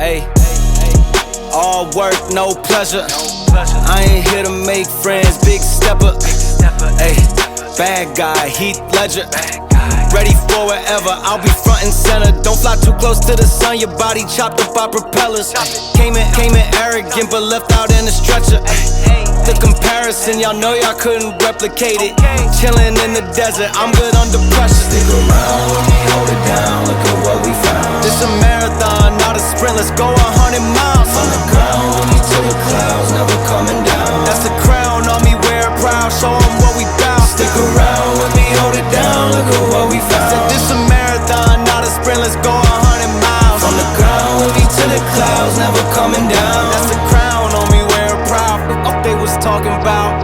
Ayy, all work, no pleasure. I ain't here to make friends, big stepper. Ayy, bad guy, Heath Ledger. Ready for whatever, I'll be front and center. Don't fly too close to the sun, your body chopped up by propellers. Came in arrogant, but left out in a stretcher. The comparison, y'all know y'all couldn't replicate it. Chillin' in the desert, I'm good under pressure. Stick around when we hold it down, look at what we found. This a marathon, not a sprint, let's go 100 miles. On the ground, when we to the clouds, never coming down. That's the crown on me, wear it proud, show 'em what we bout. Stick around when we hold it down, look at what we found. Said this a marathon, not a sprint, let's go 100 miles. On the ground, when we to the clouds, never coming down. That's the crown on me, wear it proud. What they was talking about?